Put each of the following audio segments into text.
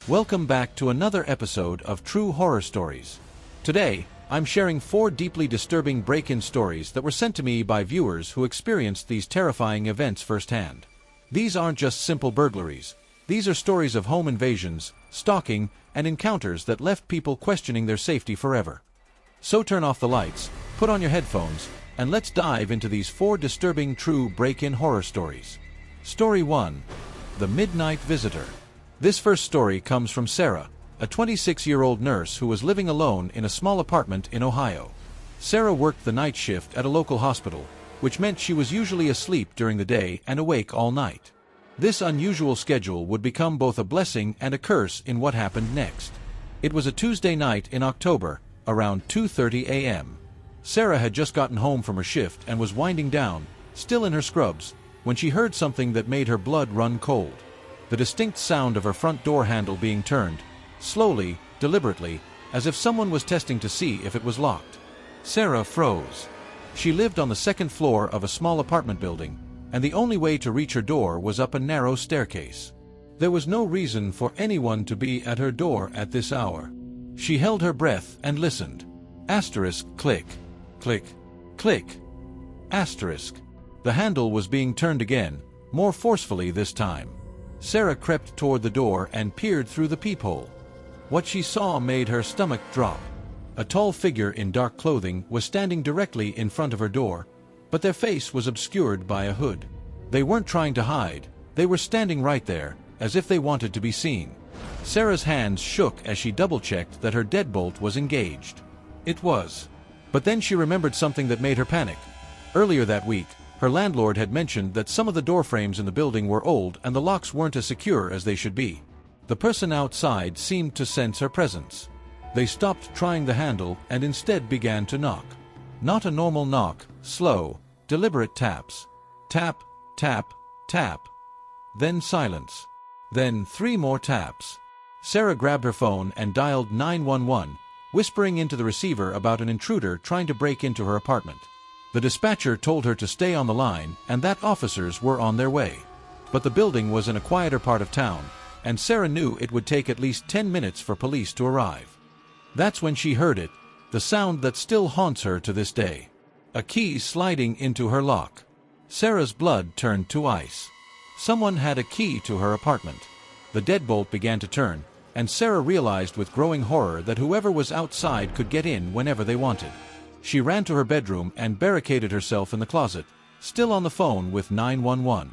Welcome back to another episode of True Horror Stories. Today, I'm sharing 4 deeply disturbing break-in stories that were sent to me by viewers who experienced these terrifying events firsthand. These aren't just simple burglaries. These are stories of home invasions, stalking, and encounters that left people questioning their safety forever. So turn off the lights, put on your headphones, and let's dive into these 4 disturbing true break-in horror stories. Story 1. The Midnight Visitor. This first story comes from Sarah, a 26-year-old nurse who was living alone in a small apartment in Ohio. Sarah worked the night shift at a local hospital, which meant she was usually asleep during the day and awake all night. This unusual schedule would become both a blessing and a curse in what happened next. It was a Tuesday night in October, around 2:30 a.m. Sarah had just gotten home from her shift and was winding down, still in her scrubs, when she heard something that made her blood run cold. The distinct sound of her front door handle being turned, slowly, deliberately, as if someone was testing to see if it was locked. Sarah froze. She lived on the second floor of a small apartment building, and the only way to reach her door was up a narrow staircase. There was no reason for anyone to be at her door at this hour. She held her breath and listened. Asterisk, click, click, click. Asterisk. The handle was being turned again, more forcefully this time. Sarah crept toward the door and peered through the peephole. What she saw made her stomach drop. A tall figure in dark clothing was standing directly in front of her door, but their face was obscured by a hood. They weren't trying to hide, they were standing right there, as if they wanted to be seen. Sarah's hands shook as she double-checked that her deadbolt was engaged. It was. But then she remembered something that made her panic. Earlier that week, her landlord had mentioned that some of the door frames in the building were old and the locks weren't as secure as they should be. The person outside seemed to sense her presence. They stopped trying the handle and instead began to knock. Not a normal knock, slow, deliberate taps. Tap, tap, tap. Then silence. Then 3 more taps. Sarah grabbed her phone and dialed 911, whispering into the receiver about an intruder trying to break into her apartment. The dispatcher told her to stay on the line and that officers were on their way. But the building was in a quieter part of town, and Sarah knew it would take at least 10 minutes for police to arrive. That's when she heard it, the sound that still haunts her to this day. A key sliding into her lock. Sarah's blood turned to ice. Someone had a key to her apartment. The deadbolt began to turn, and Sarah realized with growing horror that whoever was outside could get in whenever they wanted. She ran to her bedroom and barricaded herself in the closet, still on the phone with 911.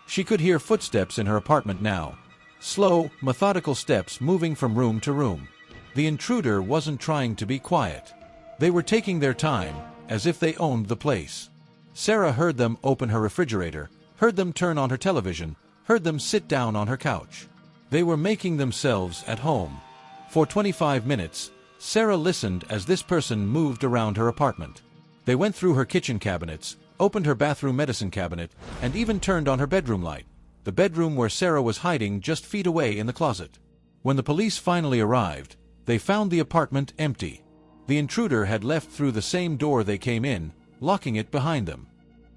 She could hear footsteps in her apartment now. Slow, methodical steps moving from room to room. The intruder wasn't trying to be quiet. They were taking their time, as if they owned the place. Sarah heard them open her refrigerator, heard them turn on her television, heard them sit down on her couch. They were making themselves at home. For 25 minutes, Sarah listened as this person moved around her apartment. They went through her kitchen cabinets, opened her bathroom medicine cabinet, and even turned on her bedroom light, the bedroom where Sarah was hiding just feet away in the closet. When the police finally arrived, they found the apartment empty. The intruder had left through the same door they came in, locking it behind them.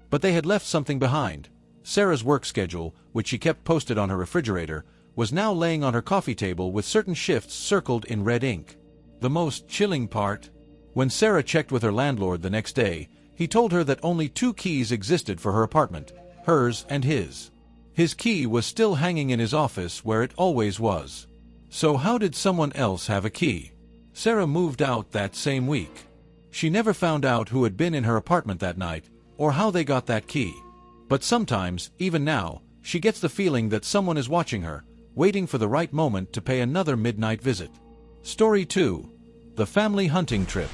But they had left something behind. Sarah's work schedule, which she kept posted on her refrigerator, was now laying on her coffee table with certain shifts circled in red ink. The most chilling part? When Sarah checked with her landlord the next day, he told her that only 2 keys existed for her apartment, hers and his. His key was still hanging in his office where it always was. So how did someone else have a key? Sarah moved out that same week. She never found out who had been in her apartment that night, or how they got that key. But sometimes, even now, she gets the feeling that someone is watching her, waiting for the right moment to pay another midnight visit. Story 2. The Family Hunting Trip.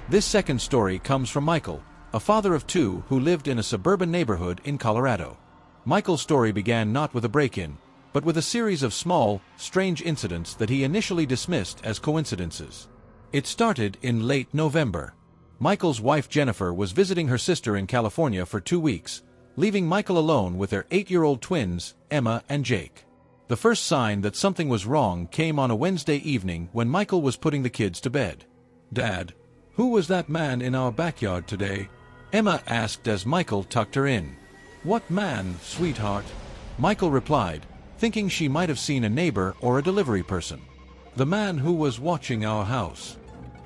This second story comes from Michael, a father of 2 who lived in a suburban neighborhood in Colorado. Michael's story began not with a break-in, but with a series of small, strange incidents that he initially dismissed as coincidences. It started in late November. Michael's wife Jennifer was visiting her sister in California for 2 weeks, leaving Michael alone with their 8-year-old twins, Emma and Jake. The first sign that something was wrong came on a Wednesday evening when Michael was putting the kids to bed. "Dad, who was that man in our backyard today?" Emma asked as Michael tucked her in. "What man, sweetheart?" Michael replied, thinking she might have seen a neighbor or a delivery person. The man who was watching our house.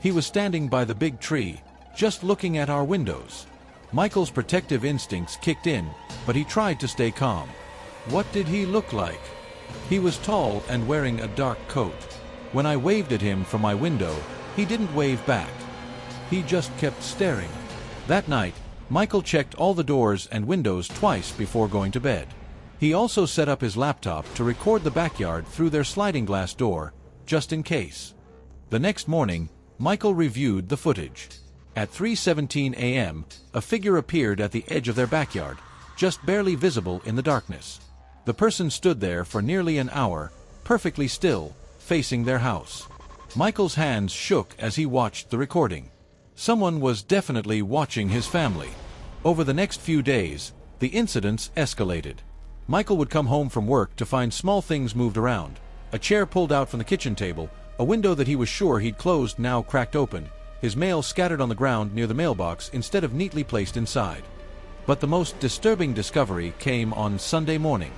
He was standing by the big tree, just looking at our windows. Michael's protective instincts kicked in, but he tried to stay calm. What did he look like? He was tall and wearing a dark coat. When I waved at him from my window, he didn't wave back. He just kept staring. That night, Michael checked all the doors and windows twice before going to bed. He also set up his laptop to record the backyard through their sliding glass door, just in case. The next morning, Michael reviewed the footage. At 3:17 a.m., a figure appeared at the edge of their backyard, just barely visible in the darkness. The person stood there for nearly an hour, perfectly still, facing their house. Michael's hands shook as he watched the recording. Someone was definitely watching his family. Over the next few days, the incidents escalated. Michael would come home from work to find small things moved around. A chair pulled out from the kitchen table, a window that he was sure he'd closed now cracked open, his mail scattered on the ground near the mailbox instead of neatly placed inside. But the most disturbing discovery came on Sunday morning.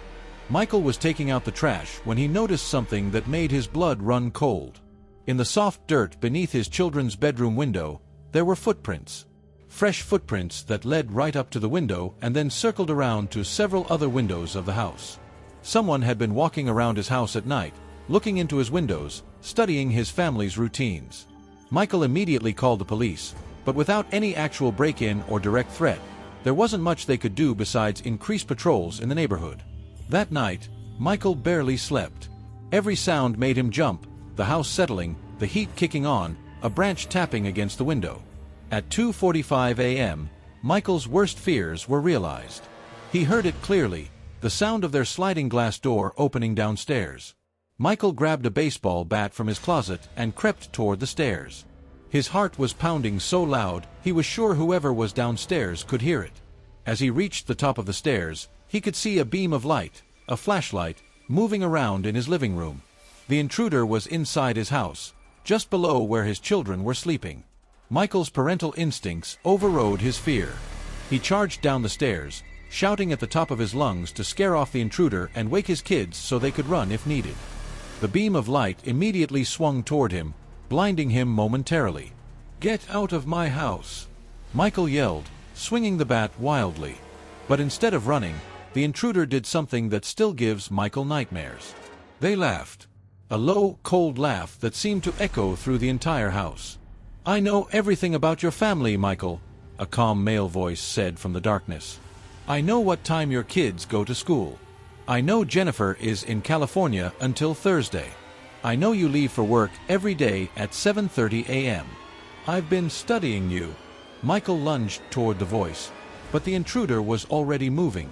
Michael was taking out the trash when he noticed something that made his blood run cold. In the soft dirt beneath his children's bedroom window, there were footprints. Fresh footprints that led right up to the window and then circled around to several other windows of the house. Someone had been walking around his house at night, looking into his windows, studying his family's routines. Michael immediately called the police, but without any actual break-in or direct threat, there wasn't much they could do besides increase patrols in the neighborhood. That night, Michael barely slept. Every sound made him jump, the house settling, the heat kicking on, a branch tapping against the window. At 2:45 a.m., Michael's worst fears were realized. He heard it clearly, the sound of their sliding glass door opening downstairs. Michael grabbed a baseball bat from his closet and crept toward the stairs. His heart was pounding so loud, he was sure whoever was downstairs could hear it. As he reached the top of the stairs, he could see a beam of light, a flashlight, moving around in his living room. The intruder was inside his house, just below where his children were sleeping. Michael's parental instincts overrode his fear. He charged down the stairs, shouting at the top of his lungs to scare off the intruder and wake his kids so they could run if needed. The beam of light immediately swung toward him, blinding him momentarily. "Get out of my house!" Michael yelled, swinging the bat wildly. But instead of running, the intruder did something that still gives Michael nightmares. They laughed. A low, cold laugh that seemed to echo through the entire house. "I know everything about your family, Michael," a calm male voice said from the darkness. "I know what time your kids go to school. I know Jennifer is in California until Thursday. I know you leave for work every day at 7:30 a.m. I've been studying you." Michael lunged toward the voice, but the intruder was already moving.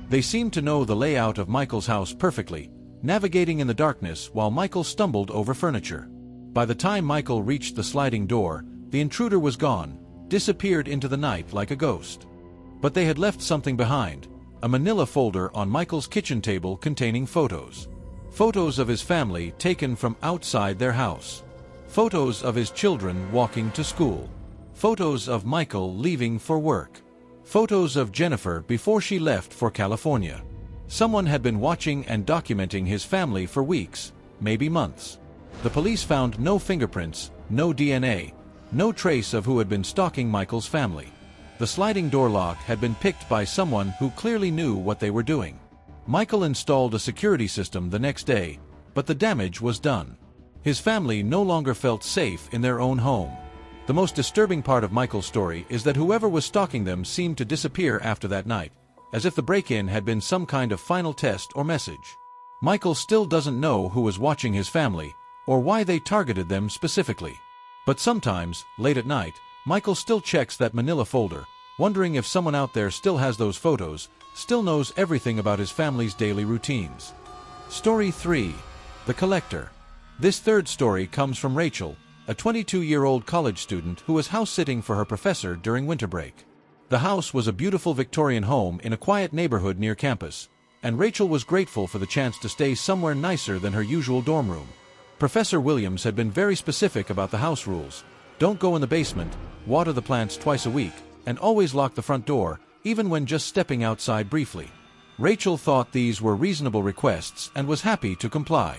They seemed to know the layout of Michael's house perfectly, navigating in the darkness while Michael stumbled over furniture. By the time Michael reached the sliding door, the intruder was gone, disappeared into the night like a ghost. But they had left something behind, a manila folder on Michael's kitchen table containing photos. Photos of his family taken from outside their house. Photos of his children walking to school. Photos of Michael leaving for work. Photos of Jennifer before she left for California. Someone had been watching and documenting his family for weeks, maybe months. The police found no fingerprints, no DNA, no trace of who had been stalking Michael's family. The sliding door lock had been picked by someone who clearly knew what they were doing. Michael installed a security system the next day, but the damage was done. His family no longer felt safe in their own home. The most disturbing part of Michael's story is that whoever was stalking them seemed to disappear after that night, as if the break-in had been some kind of final test or message. Michael still doesn't know who was watching his family, or why they targeted them specifically. But sometimes, late at night, Michael still checks that manila folder, wondering if someone out there still has those photos, still knows everything about his family's daily routines. Story 3. The Collector. This third story comes from Rachel, a 22-year-old college student who was house-sitting for her professor during winter break. The house was a beautiful Victorian home in a quiet neighborhood near campus, and Rachel was grateful for the chance to stay somewhere nicer than her usual dorm room. Professor Williams had been very specific about the house rules. Don't go in the basement, water the plants twice a week, and always lock the front door, even when just stepping outside briefly. Rachel thought these were reasonable requests and was happy to comply.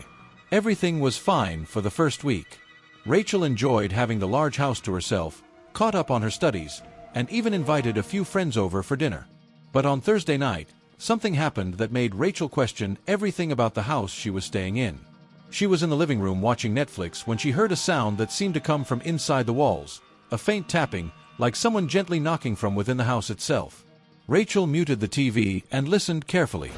Everything was fine for the first week. Rachel enjoyed having the large house to herself, caught up on her studies, and even invited a few friends over for dinner. But on Thursday night, something happened that made Rachel question everything about the house she was staying in. She was in the living room watching Netflix when she heard a sound that seemed to come from inside the walls, a faint tapping, like someone gently knocking from within the house itself. Rachel muted the TV and listened carefully.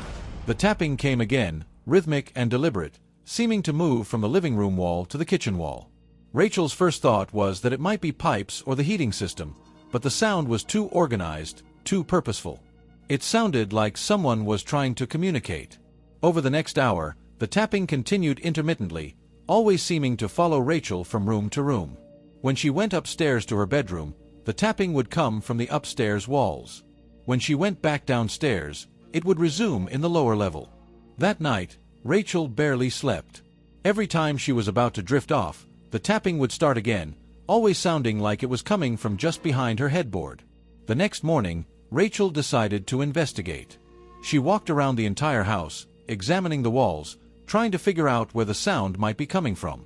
The tapping came again, rhythmic and deliberate, seeming to move from the living room wall to the kitchen wall. Rachel's first thought was that it might be pipes or the heating system, but the sound was too organized, too purposeful. It sounded like someone was trying to communicate. Over the next hour, the tapping continued intermittently, always seeming to follow Rachel from room to room. When she went upstairs to her bedroom, the tapping would come from the upstairs walls. When she went back downstairs, it would resume in the lower level. That night, Rachel barely slept. Every time she was about to drift off, the tapping would start again, always sounding like it was coming from just behind her headboard. The next morning, Rachel decided to investigate. She walked around the entire house, examining the walls, trying to figure out where the sound might be coming from.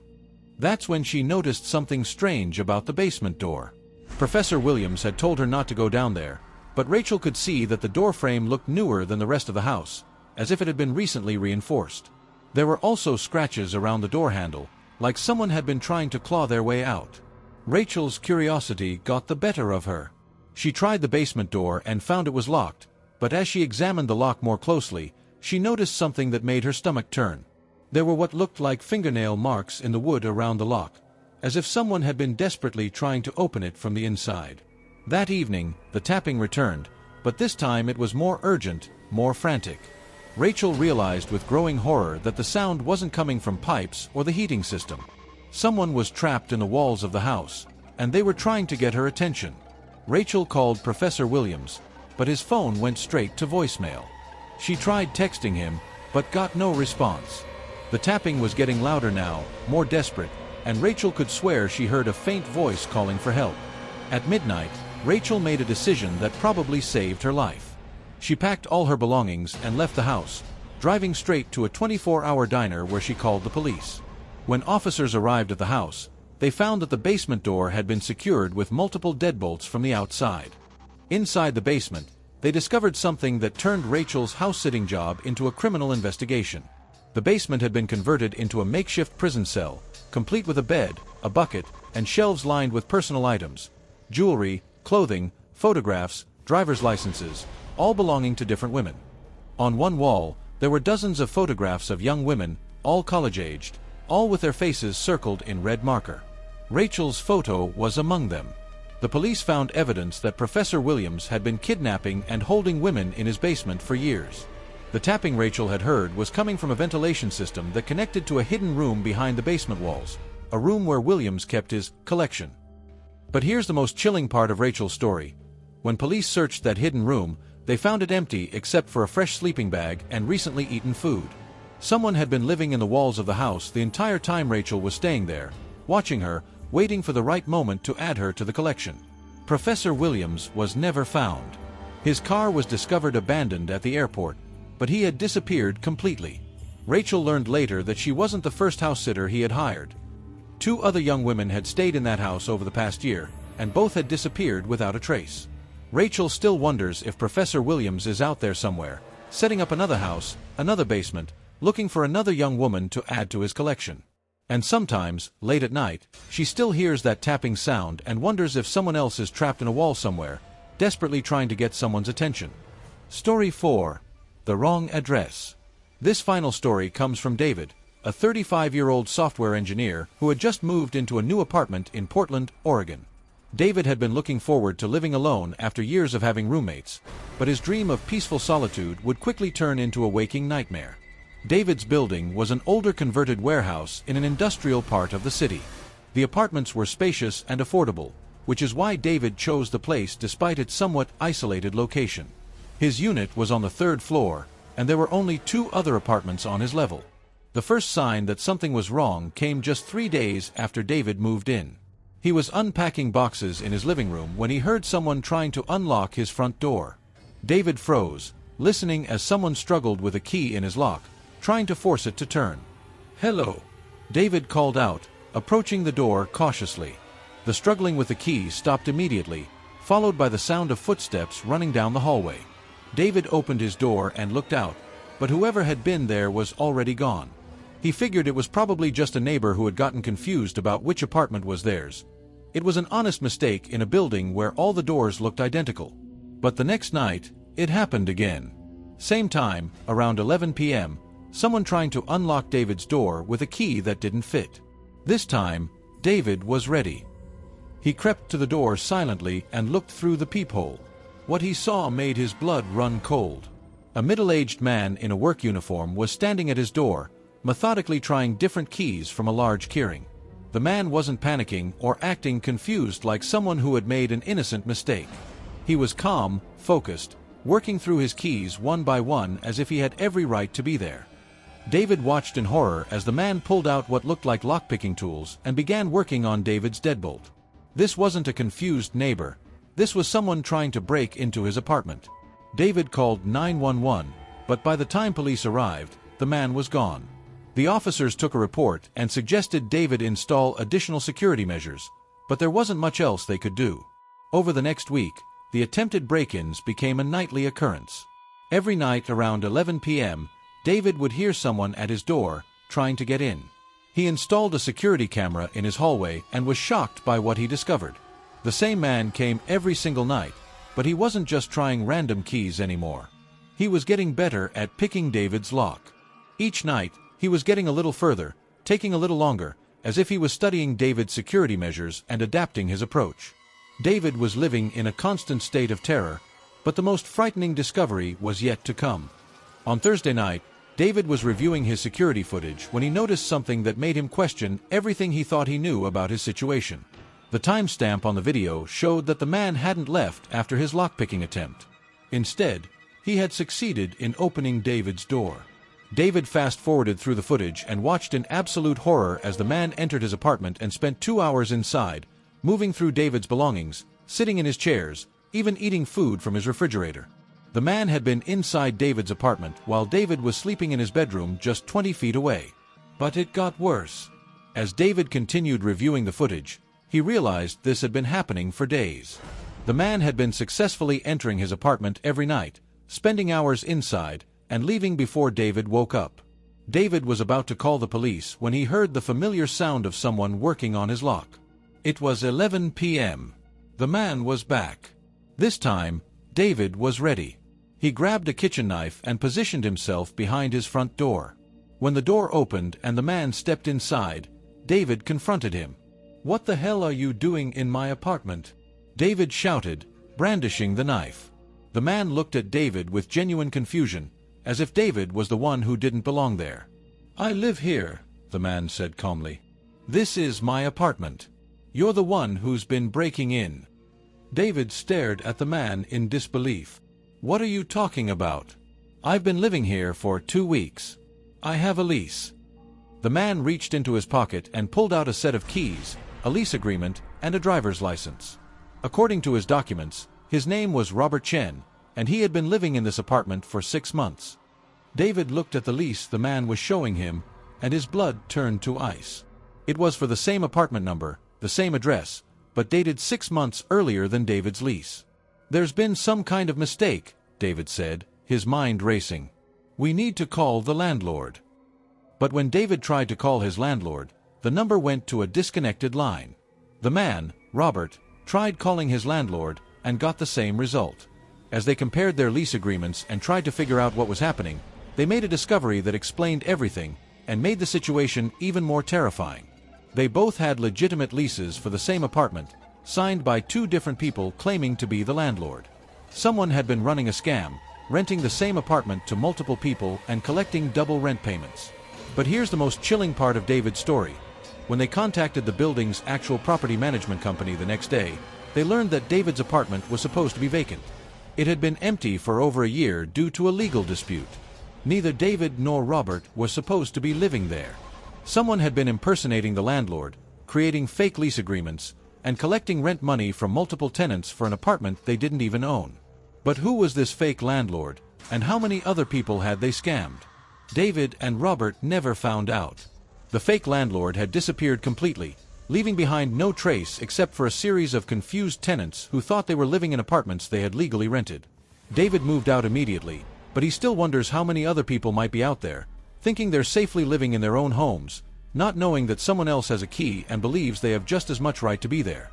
That's when she noticed something strange about the basement door. Professor Williams had told her not to go down there, but Rachel could see that the door frame looked newer than the rest of the house, as if it had been recently reinforced. There were also scratches around the door handle, like someone had been trying to claw their way out. Rachel's curiosity got the better of her. She tried the basement door and found it was locked, but as she examined the lock more closely, she noticed something that made her stomach turn. There were what looked like fingernail marks in the wood around the lock, as if someone had been desperately trying to open it from the inside. That evening, the tapping returned, but this time it was more urgent, more frantic. Rachel realized with growing horror that the sound wasn't coming from pipes or the heating system. Someone was trapped in the walls of the house, and they were trying to get her attention. Rachel called Professor Williams, but his phone went straight to voicemail. She tried texting him, but got no response. The tapping was getting louder now, more desperate, and Rachel could swear she heard a faint voice calling for help. At midnight, Rachel made a decision that probably saved her life. She packed all her belongings and left the house, driving straight to a 24-hour diner where she called the police. When officers arrived at the house, they found that the basement door had been secured with multiple deadbolts from the outside. Inside the basement, they discovered something that turned Rachel's house-sitting job into a criminal investigation. The basement had been converted into a makeshift prison cell, complete with a bed, a bucket, and shelves lined with personal items, jewelry, clothing, photographs, driver's licenses, all belonging to different women. On one wall, there were dozens of photographs of young women, all college-aged, all with their faces circled in red marker. Rachel's photo was among them. The police found evidence that Professor Williams had been kidnapping and holding women in his basement for years. The tapping Rachel had heard was coming from a ventilation system that connected to a hidden room behind the basement walls, a room where Williams kept his collection. But here's the most chilling part of Rachel's story. When police searched that hidden room, they found it empty except for a fresh sleeping bag and recently eaten food. Someone had been living in the walls of the house the entire time Rachel was staying there, watching her, waiting for the right moment to add her to the collection. Professor Williams was never found. His car was discovered abandoned at the airport, but he had disappeared completely. Rachel learned later that she wasn't the first house-sitter he had hired. 2 other young women had stayed in that house over the past year, and both had disappeared without a trace. Rachel still wonders if Professor Williams is out there somewhere, setting up another house, another basement, looking for another young woman to add to his collection. And sometimes, late at night, she still hears that tapping sound and wonders if someone else is trapped in a wall somewhere, desperately trying to get someone's attention. Story 4. The Wrong Address. This final story comes from David, a 35-year-old software engineer who had just moved into a new apartment in Portland, Oregon. David had been looking forward to living alone after years of having roommates, but his dream of peaceful solitude would quickly turn into a waking nightmare. David's building was an older converted warehouse in an industrial part of the city. The apartments were spacious and affordable, which is why David chose the place despite its somewhat isolated location. His unit was on the 3rd floor, and there were only 2 other apartments on his level. The first sign that something was wrong came just 3 days after David moved in. He was unpacking boxes in his living room when he heard someone trying to unlock his front door. David froze, listening as someone struggled with a key in his lock, trying to force it to turn. "Hello," David called out, approaching the door cautiously. The struggling with the key stopped immediately, followed by the sound of footsteps running down the hallway. David opened his door and looked out, but whoever had been there was already gone. He figured it was probably just a neighbor who had gotten confused about which apartment was theirs. It was an honest mistake in a building where all the doors looked identical. But the next night, it happened again. Same time, around 11 p.m., someone trying to unlock David's door with a key that didn't fit. This time, David was ready. He crept to the door silently and looked through the peephole. What he saw made his blood run cold. A middle-aged man in a work uniform was standing at his door, methodically trying different keys from a large keyring. The man wasn't panicking or acting confused like someone who had made an innocent mistake. He was calm, focused, working through his keys one by one as if he had every right to be there. David watched in horror as the man pulled out what looked like lockpicking tools and began working on David's deadbolt. This wasn't a confused neighbor. This was someone trying to break into his apartment. David called 911, but by the time police arrived, the man was gone. The officers took a report and suggested David install additional security measures, but there wasn't much else they could do. Over the next week, the attempted break-ins became a nightly occurrence. Every night around 11 p.m., David would hear someone at his door, trying to get in. He installed a security camera in his hallway and was shocked by what he discovered. The same man came every single night, but he wasn't just trying random keys anymore. He was getting better at picking David's lock. Each night, he was getting a little further, taking a little longer, as if he was studying David's security measures and adapting his approach. David was living in a constant state of terror, but the most frightening discovery was yet to come. On Thursday night, David was reviewing his security footage when he noticed something that made him question everything he thought he knew about his situation. The timestamp on the video showed that the man hadn't left after his lockpicking attempt. Instead, he had succeeded in opening David's door. David fast-forwarded through the footage and watched in absolute horror as the man entered his apartment and spent 2 hours inside, moving through David's belongings, sitting in his chairs, even eating food from his refrigerator. The man had been inside David's apartment while David was sleeping in his bedroom just 20 feet away. But it got worse. As David continued reviewing the footage, he realized this had been happening for days. The man had been successfully entering his apartment every night, spending hours inside, and leaving before David woke up. David was about to call the police when he heard the familiar sound of someone working on his lock. It was 11 p.m. The man was back. This time, David was ready. He grabbed a kitchen knife and positioned himself behind his front door. When the door opened and the man stepped inside, David confronted him. "What the hell are you doing in my apartment?" David shouted, brandishing the knife. The man looked at David with genuine confusion, as if David was the one who didn't belong there. "I live here," the man said calmly. "This is my apartment. You're the one who's been breaking in." David stared at the man in disbelief. "What are you talking about? I've been living here for 2 weeks. I have a lease." The man reached into his pocket and pulled out a set of keys, a lease agreement, and a driver's license. According to his documents, his name was Robert Chen, and he had been living in this apartment for 6 months. David looked at the lease the man was showing him, and his blood turned to ice. It was for the same apartment number, the same address, but dated 6 months earlier than David's lease. "There's been some kind of mistake," David said, his mind racing. "We need to call the landlord." But when David tried to call his landlord, the number went to a disconnected line. The man, Robert, tried calling his landlord and got the same result. As they compared their lease agreements and tried to figure out what was happening, they made a discovery that explained everything and made the situation even more terrifying. They both had legitimate leases for the same apartment, signed by 2 different people claiming to be the landlord. Someone had been running a scam, renting the same apartment to multiple people and collecting double rent payments. But here's the most chilling part of David's story. When they contacted the building's actual property management company the next day, they learned that David's apartment was supposed to be vacant. It had been empty for over a year due to a legal dispute. Neither David nor Robert was supposed to be living there. Someone had been impersonating the landlord, creating fake lease agreements, and collecting rent money from multiple tenants for an apartment they didn't even own. But who was this fake landlord, And how many other people had they scammed? David and Robert never found out. The fake landlord had disappeared completely, leaving behind no trace except for a series of confused tenants who thought they were living in apartments they had legally rented. David moved out immediately, but he still wonders how many other people might be out there, thinking they're safely living in their own homes, not knowing that someone else has a key and believes they have just as much right to be there.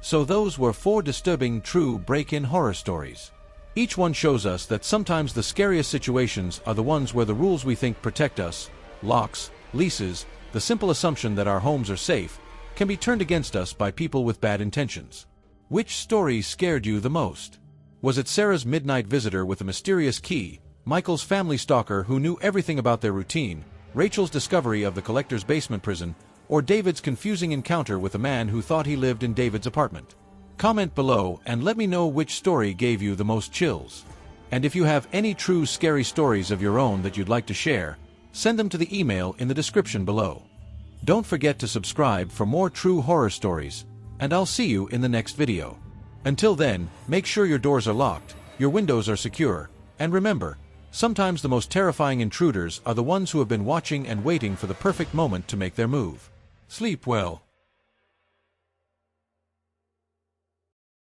So those were 4 disturbing true break-in horror stories. Each one shows us that sometimes the scariest situations are the ones where the rules we think protect us, locks, leases, the simple assumption that our homes are safe, can be turned against us by people with bad intentions. Which story scared you the most? Was it Sarah's midnight visitor with a mysterious key, Michael's family stalker who knew everything about their routine, Rachel's discovery of the collector's basement prison, or David's confusing encounter with a man who thought he lived in David's apartment? Comment below and let me know which story gave you the most chills. And if you have any true scary stories of your own that you'd like to share, send them to the email in the description below. Don't forget to subscribe for more true horror stories, and I'll see you in the next video. Until then, make sure your doors are locked, your windows are secure, and remember, sometimes the most terrifying intruders are the ones who have been watching and waiting for the perfect moment to make their move. Sleep well.